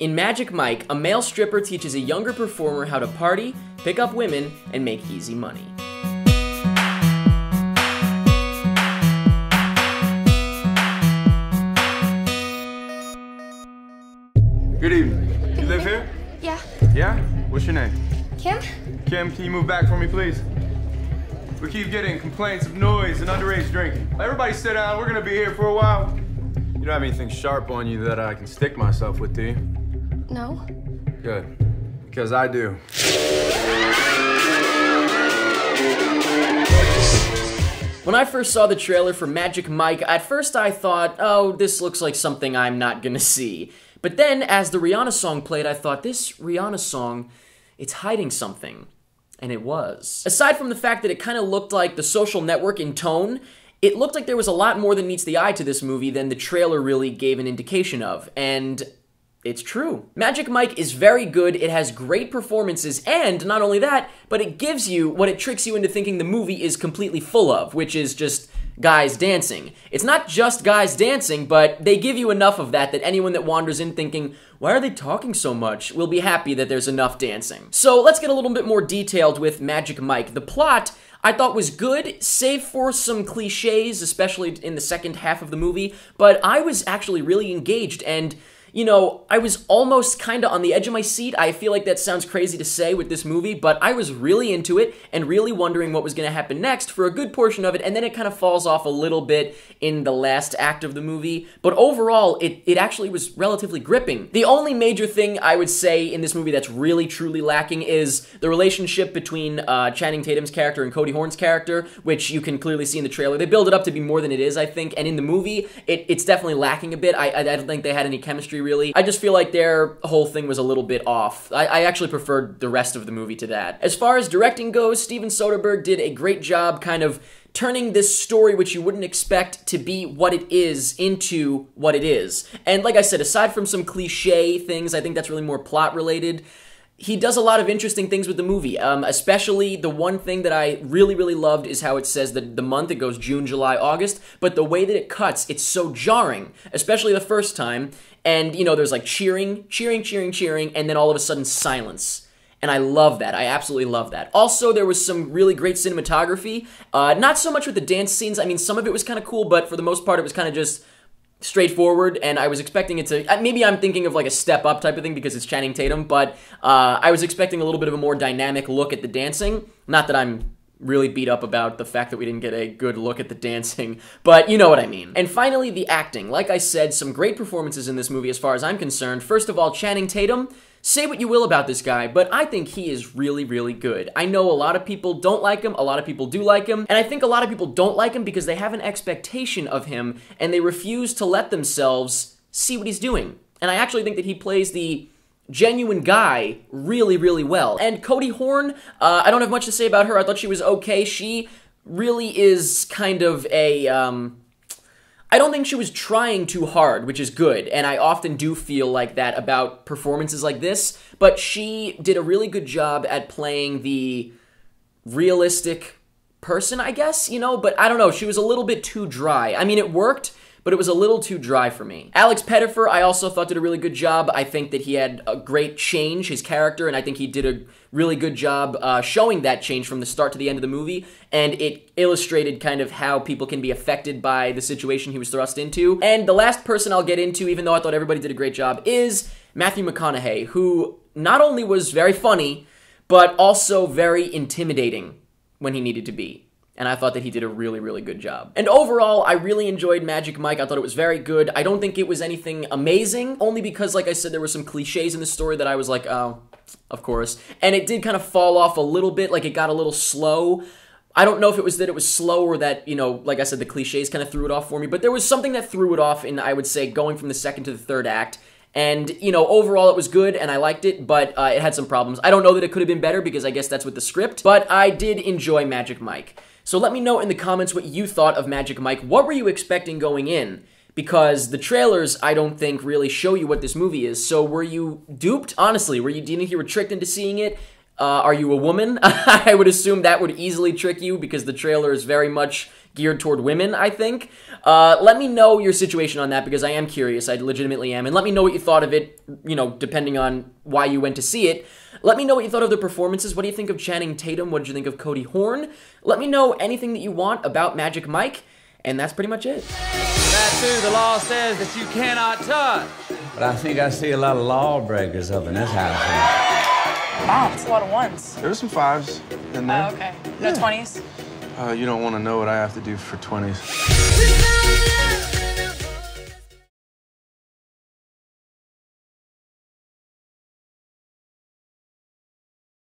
In Magic Mike, a male stripper teaches a younger performer how to party, pick up women, and make easy money. Good evening. You live here? Yeah. Yeah? What's your name? Kim? Kim, can you move back for me, please? We keep getting complaints of noise and underage drinking. Everybody sit down. We're gonna be here for a while. You don't have anything sharp on you that I can stick myself with, do you? No. Good. Because I do. When I first saw the trailer for Magic Mike, at first I thought, oh, this looks like something I'm not gonna see. But then, as the Rihanna song played, I thought, this Rihanna song, it's hiding something. And it was. Aside from the fact that it kind of looked like The Social Network in tone, it looked like there was a lot more than meets the eye to this movie than the trailer really gave an indication of. And it's true. Magic Mike is very good, it has great performances, and not only that, but it gives you what it tricks you into thinking the movie is completely full of, which is just guys dancing. It's not just guys dancing, but they give you enough of that anyone that wanders in thinking, why are they talking so much, will be happy that there's enough dancing. So let's get a little bit more detailed with Magic Mike. The plot, I thought, was good, save for some cliches, especially in the second half of the movie, but I was actually really engaged, and you know, I was almost kind of on the edge of my seat. I feel like that sounds crazy to say with this movie, but I was really into it and really wondering what was going to happen next for a good portion of it, and then it kind of falls off a little bit in the last act of the movie. But overall, it actually was relatively gripping. The only major thing I would say in this movie that's really, truly lacking is the relationship between Channing Tatum's character and Cody Horn's character, which you can clearly see in the trailer. They build it up to be more than it is, I think, and in the movie, it's definitely lacking a bit. I don't think they had any chemistry, really. I just feel like their whole thing was a little bit off. I actually preferred the rest of the movie to that. As far as directing goes, Steven Soderbergh did a great job kind of turning this story, which you wouldn't expect to be what it is, into what it is. And like I said, aside from some cliche things, I think that's really more plot related. He does a lot of interesting things with the movie, especially the one thing that I really, really loved is how it says that the month, it goes June, July, August, but the way that it cuts, it's so jarring, especially the first time, and, you know, there's like cheering, and then all of a sudden silence. And I love that. I absolutely love that. Also, there was some really great cinematography, not so much with the dance scenes. I mean, some of it was kind of cool, but for the most part, it was kind of just straightforward, and I was expecting it to, maybe I'm thinking of like a step up type of thing because it's Channing Tatum, but I was expecting a little bit of a more dynamic look at the dancing. Not that I'm really beat up about the fact that we didn't get a good look at the dancing, but you know what I mean. And finally, the acting. Like I said, some great performances in this movie as far as I'm concerned. First of all, Channing Tatum. Say what you will about this guy, but I think he is really, really good. I know a lot of people don't like him, a lot of people do like him, and I think a lot of people don't like him because they have an expectation of him, and they refuse to let themselves see what he's doing. And I actually think that he plays the genuine guy really, really well. And Cody Horn, I don't have much to say about her. I thought she was okay. She really is kind of a, I don't think she was trying too hard, which is good, and I often do feel like that about performances like this, but she did a really good job at playing the realistic person, I guess, you know, but I don't know, she was a little bit too dry. I mean, it worked, but it was a little too dry for me. Alex Pettyfer, I also thought did a really good job. I think that he had a great change, his character, and I think he did a really good job showing that change from the start to the end of the movie, and it illustrated kind of how people can be affected by the situation he was thrust into. And the last person I'll get into, even though I thought everybody did a great job, is Matthew McConaughey, who not only was very funny, but also very intimidating when he needed to be. And I thought that he did a really, really good job. And overall, I really enjoyed Magic Mike. I thought it was very good. I don't think it was anything amazing, only because, like I said, there were some cliches in the story that I was like, oh, of course. And it did kind of fall off a little bit, like it got a little slow. I don't know if it was that it was slow or that, you know, like I said, the cliches kind of threw it off for me, but there was something that threw it off in, I would say, going from the second to the third act. And, you know, overall it was good and I liked it, but it had some problems. I don't know that it could have been better because I guess that's with the script, but I did enjoy Magic Mike. So let me know in the comments what you thought of Magic Mike. What were you expecting going in? Because the trailers, I don't think, really show you what this movie is. So were you duped? Honestly, do you think you were tricked into seeing it? Are you a woman? I would assume that would easily trick you because the trailer is very much geared toward women, I think. Let me know your situation on that because I am curious. I legitimately am. And let me know what you thought of it you know, depending on why you went to see it. Let me know what you thought of the performances. What do you think of Channing Tatum? What did you think of Cody Horn? Let me know anything that you want about Magic Mike, and that's pretty much it. That too, the law says that you cannot touch. But I think I see a lot of lawbreakers up in this house. Wow, that's a lot of ones. There were some 5s in there. Oh, okay. No 20s? You don't want to know what I have to do for 20s.